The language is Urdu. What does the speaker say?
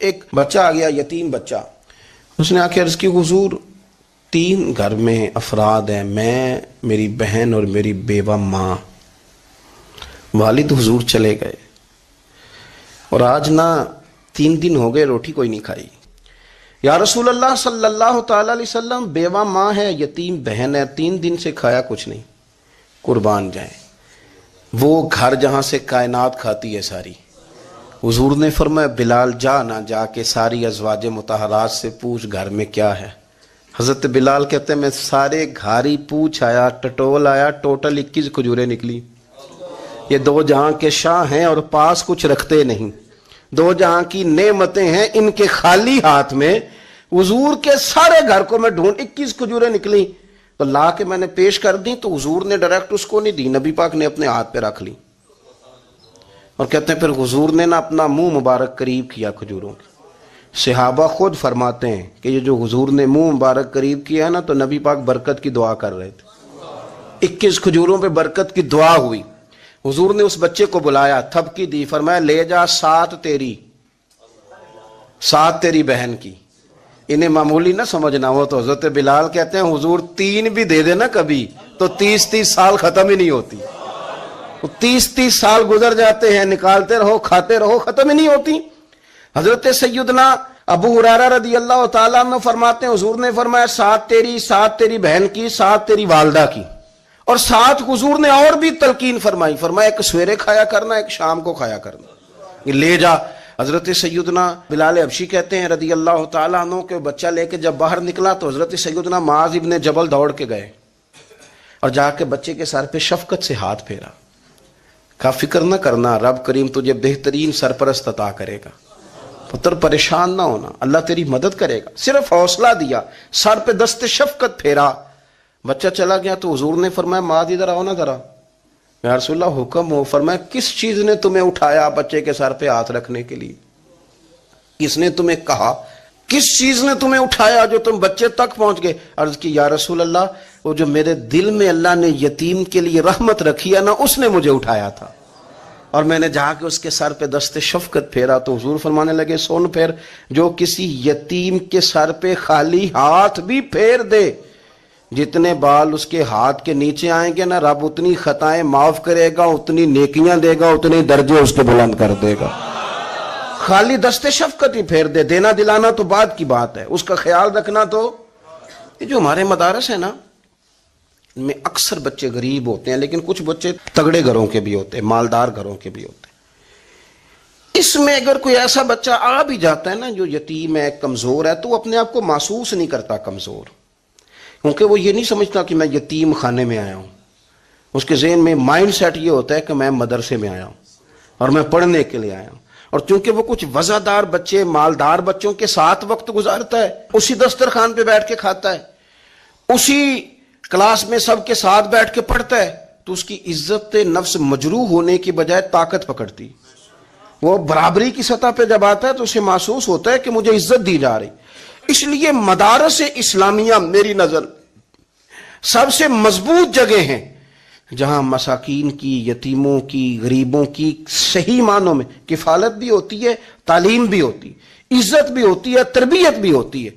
ایک بچہ آ گیا، یتیم بچہ. اس نے آ کے عرض کی حضور 3 گھر میں افراد ہیں، میں، میری بہن اور میری بیوہ ماں. والد حضور چلے گئے اور آج نہ 3 دن ہو گئے روٹی کوئی نہیں کھائی. یا رسول اللہ صلی اللہ تعالی علیہ وسلم، بیوہ ماں ہے، یتیم بہن ہے، 3 دن سے کھایا کچھ نہیں. قربان جائیں، وہ گھر جہاں سے کائنات کھاتی ہے ساری. حضور نے فرمایا بلال جا کے ساری ازواج مطہرات سے پوچھ گھر میں کیا ہے. حضرت بلال کہتے ہیں میں سارے گھاری پوچھ آیا، ٹٹول آیا، ٹوٹل 21 کھجوریں نکلی. یہ 2 جہاں کے شاہ ہیں اور پاس کچھ رکھتے نہیں، 2 جہاں کی نعمتیں ہیں، ان کے خالی ہاتھ میں حضور کے سارے گھر کو میں ڈھونڈ 21 کھجوریں نکلی تو لا کے میں نے پیش کر دی تو حضور نے ڈائریکٹ اس کو نہیں دی، نبی پاک نے اپنے ہاتھ پہ رکھ لی. اور کہتے ہیں پھر حضور نے نا اپنا منہ مبارک قریب کیا کھجوروں کے. صحابہ خود فرماتے ہیں کہ یہ جو حضور نے منہ مبارک قریب کیا ہے نا تو نبی پاک برکت کی دعا کر رہے تھے. 21 کھجوروں پہ برکت کی دعا ہوئی. حضور نے اس بچے کو بلایا، تھپکی دی، فرمایا لے جا 7 تیری، 7 تیری بہن کی. انہیں معمولی نہ سمجھنا ہو تو حضرت بلال کہتے ہیں حضور 3 بھی دے دینا کبھی تو 30 سال ختم ہی نہیں ہوتی. 30 سال گزر جاتے ہیں، نکالتے رہو، کھاتے رہو، ختم ہی نہیں ہوتی. حضرت سیدنا ابو ہریرہ رضی اللہ تعالیٰ عنہ فرماتے ہیں حضور نے فرمایا 7 تیری، 7 تیری بہن کی، 7 تیری والدہ کی، اور 7 حضور نے اور بھی تلقین فرمائی. فرمایا ایک سویرے کھایا کرنا، ایک شام کو کھایا کرنا، لے جا. حضرت سیدنا بلال حبشی کہتے ہیں رضی اللہ تعالیٰ عنہ کہ بچہ لے کے جب باہر نکلا تو حضرت سیدنا معاذ ابن جبل دوڑ کے گئے اور جا کے بچے کے سر پہ شفقت سے ہاتھ پھیرا. کہا فکر نہ کرنا، رب کریم تجھے بہترین سرپرست عطا کرے گا، پتر پریشان نہ ہونا، اللہ تیری مدد کرے گا. صرف حوصلہ دیا، سر پہ دست شفقت پھیرا. بچہ چلا گیا تو حضور نے فرمایا معاذ ادھر آؤ نا ذرا. یا رسول اللہ حکم ہو. فرمایا کس چیز نے تمہیں اٹھایا بچے کے سر پہ ہاتھ رکھنے کے لیے؟ کس نے تمہیں کہا؟ کس چیز نے تمہیں اٹھایا جو تم بچے تک پہنچ گئے؟ عرض کی یا رسول اللہ وہ جو میرے دل میں اللہ نے یتیم کے لیے رحمت رکھی ہے نا اس نے مجھے اٹھایا تھا، اور میں نے جا کے اس کے سر پہ دست شفقت پھیرا. تو حضور فرمانے لگے سن پھر، جو کسی یتیم کے سر پہ خالی ہاتھ بھی پھیر دے، جتنے بال اس کے ہاتھ کے نیچے آئیں گے نا رب اتنی خطائیں معاف کرے گا، اتنی نیکیاں دے گا، اتنے درجے اس کے بلند کر دے گا. خالی دست شفقت ہی پھیر دے. دینا دلانا تو بعد کی بات ہے، اس کا خیال رکھنا. تو یہ جو ہمارے مدارس ہیں نا ان میں اکثر بچے غریب ہوتے ہیں، لیکن کچھ بچے تگڑے گھروں کے بھی ہوتے ہیں، مالدار گھروں کے بھی ہوتے ہیں. اس میں اگر کوئی ایسا بچہ آ بھی جاتا ہے نا جو یتیم ہے، کمزور ہے، تو وہ اپنے آپ کو محسوس نہیں کرتا کمزور، کیونکہ وہ یہ نہیں سمجھتا کہ میں یتیم خانے میں آیا ہوں. اس کے ذہن میں مائنڈ سیٹ یہ ہوتا ہے کہ میں مدرسے میں آیا ہوں اور میں پڑھنے کے لیے آیا ہوں. اور چونکہ وہ کچھ وزادار بچے، مالدار بچوں کے ساتھ وقت گزارتا ہے، اسی دسترخوان پہ بیٹھ کے کھاتا ہے، اسی کلاس میں سب کے ساتھ بیٹھ کے پڑھتا ہے، تو اس کی عزت نفس مجروح ہونے کی بجائے طاقت پکڑتی. وہ برابری کی سطح پہ جب آتا ہے تو اسے محسوس ہوتا ہے کہ مجھے عزت دی جا رہی. اس لیے مدارس اسلامیہ میری نظر سب سے مضبوط جگہ ہیں جہاں مساکین کی، یتیموں کی، غریبوں کی صحیح معنوں میں کفالت بھی ہوتی ہے، تعلیم بھی ہوتی ہے، عزت بھی ہوتی ہے، تربیت بھی ہوتی ہے.